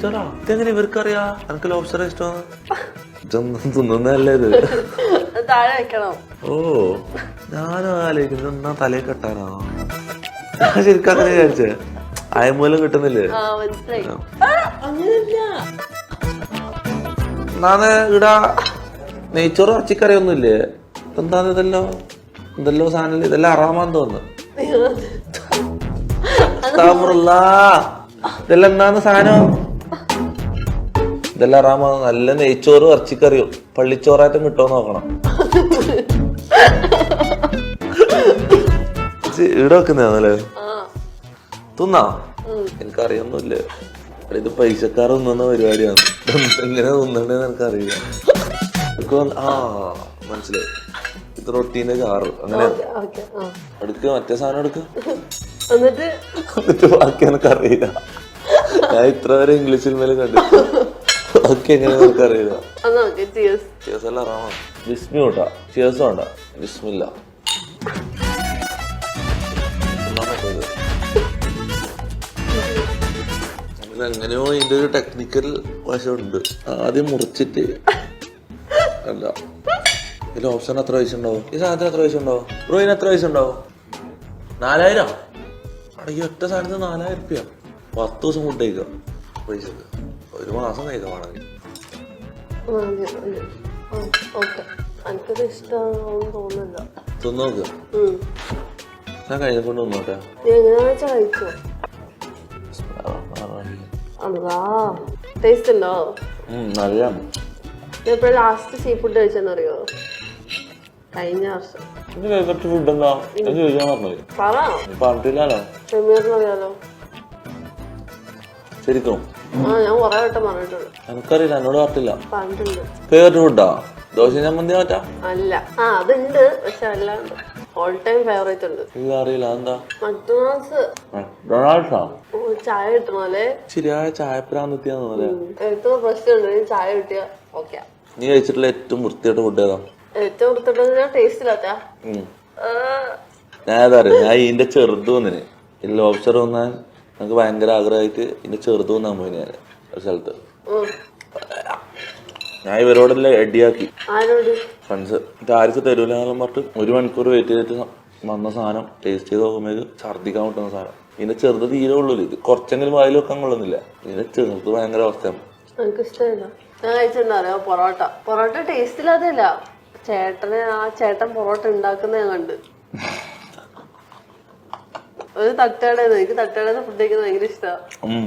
നെയ്ച്ചോറാ? ഇതെങ്ങനെ ഇവർക്കറിയാ എനിക്ക് ലോബ്സ്റ്റർ ഇഷ്ടമാണ്? ഇതൊന്നും തിന്നുന്നല്ലേ ഇത്? താഴെ വെക്കണം. ഓ ഞാനും ആലോചിക്കുന്നത് എന്നാ തലയിൽ കെട്ടാനോ? ശരിക്കും അങ്ങനെ വിചാരിച്ചേ. അയമൂലം കിട്ടുന്നില്ലേ? എന്നാണ് ഇടാ നെയ്ച്ചോറ് ഇറച്ചിക്കറി ഒന്നുമില്ലേ? എന്താന്ന് ഇതല്ലോ ഇതല്ലോ സാധനം ഇതെല്ലാം അറാമാന്ന് തോന്നുന്നു. ഇതെല്ലാം എന്താന്ന് സാധനം? ഇതെല്ലാം അറാമാ. നല്ല നെയ്ച്ചോറും ഇറച്ചിക്കറിയോ പള്ളിച്ചോറായിട്ടും കിട്ടുമോ നോക്കണം. ഇവിടെ വെക്കുന്നതാണല്ലേ? തിന്നാ? എനിക്കറിയൊന്നുമില്ലേ. ഇത് പൈസക്കാർ തിന്നുന്ന പരിപാടിയാണ്. എങ്ങനെ തിന്നണ്ടെന്ന് എനിക്കറിയില്ല. ആ മനസ്സിലായി. ഇത് റൊട്ടീന്റെ ചാറ് അങ്ങനെ എടുക്ക. മറ്റേ സാധനം എടുക്ക. എന്നിട്ട് ബാക്കി എനിക്കറിയില്ല. ഞാൻ ഇത്ര വരെ ഇംഗ്ലീഷ് സിനിമയിൽ കണ്ടിട്ട് ബാക്കി എങ്ങനെയാ എനിക്കറിയില്ല. ചിയേഴ്സ് എല്ലാം അറിയാമോ? ബിസ്മി കൂട്ടാ. ചിയേഴ്സ് വേണ്ട. ബിസ്മില്ല. എങ്ങനെയോ ഇതിന്റെ ഒരു ടെക്നിക്കൽ വശമുണ്ട്. ആദ്യം മുറിച്ചിട്ട് അല്ല. ഇതിൽ ഓപ്ഷൻ എത്ര പൈസ ഉണ്ടാവും? ഈ സാധനത്തിന് എത്ര പൈസ ഉണ്ടാവും? ബ്രോ ഇതിന് എത്ര പൈസ ഉണ്ടാവും? 4000? അവിടെ ഈ ഒറ്റ സാധനത്തിന് 4000 രൂപ. 10 ദിവസം ഫുഡ് കഴിക്കാം പൈസക്ക്. ഒരു മാസം കഴിക്കാം വേണമെങ്കിൽ. തിന്നോക്ക്. ഞാൻ കഴിഞ്ഞക്കൊണ്ട് തിന്നോട്ടെ. നല്ല ലാസ്റ്റ് സീ ഫുഡ് കഴിച്ചെന്നറിയോ? കഴിഞ്ഞ വർഷം. ഫുഡ് എന്താ ചോദിക്കാൻ പറഞ്ഞില്ലല്ലോ. ശരിക്കും ഞാൻ കൊറേ വട്ടം പറഞ്ഞിട്ടുണ്ട്. എനിക്കറിയില്ല, എന്നോട് പറഞ്ഞില്ല. ഫേവറേറ്റ് ഫുഡാ ദോശ ചമ്മന്തി മാറ്റാ? അല്ല, അതുണ്ട്, പക്ഷെ അല്ലാണ്ട് ഓൾ ടൈം ഫേവറേറ്റ് ഉണ്ട്. അറിയില്ല. എന്താ? മക്ഡൊണാൾഡ്സ്. ഡൊണാൾഡ്സാ? ചായ കിട്ടണല്ലേ? ശരിയായ ചായപ്രാന്തിയാന്നല്ലേ? ഏറ്റവും പ്രശ്നമുണ്ട് ചായ കിട്ടിയ ഓക്കെ. നീ കഴിച്ചിട്ടുള്ള ഏറ്റവും വൃത്തിയായിട്ട് ഫുഡ് ഏതാ? ഏറ്റവും വൃത്തിയായിട്ട് ടേസ്റ്റ് ഇല്ലാത്ത ഞാൻ ഏതാ അറിയാം. ഞാൻ ഇതിന്റെ ചെറുത് വന്നിന് ഈ ലോബ്സ്റ്റർ വന്നാൽ നമുക്ക് ഭയങ്കര ആഗ്രഹമായിട്ട് ഇതിന്റെ ചെറുത് വന്നാൻ പോയി. ഞാൻ ഒരു സ്ഥലത്ത് ഞാൻ ഇവരോടെല്ലാം എഡിയാക്കി. ഫ്രണ്ട്സ് ആർക്ക് തരൂലെന്നെല്ലാം പറഞ്ഞിട്ട് 1 മണിക്കൂർ വെയിറ്റ് ചെയ്തിട്ട് വന്ന സാധനം ടേസ്റ്റ് ചെയ്ത് നോക്കുമ്പോൾ ഛർദ്ദിക്കാൻ പറ്റുന്ന സാധനം. ഇതിന്റെ ചെറുത് തീരെ ഉള്ളൂ. ഇത് കുറച്ചെങ്കിലും വായിൽ വെക്കാൻ കൊള്ളുന്നില്ല. ഇതിന്റെ ചെറുത് ഭയങ്കര അവസ്ഥയാണ്. എനിക്ക് ഇഷ്ടമില്ല. ഞാൻ കഴിച്ചിട്ടുണ്ടോ പൊറോട്ട ടേസ്റ്റ് ഇല്ലാതല്ല. ചേട്ടൻ പൊറോട്ട ഉണ്ടാക്കുന്ന ഞാൻ കണ്ട്. ഒരു തട്ടുകട. എനിക്ക് തട്ടുകട ഫുഡ് കഴിക്കുന്നത് ഭയങ്കര ഇഷ്ടമാണ്.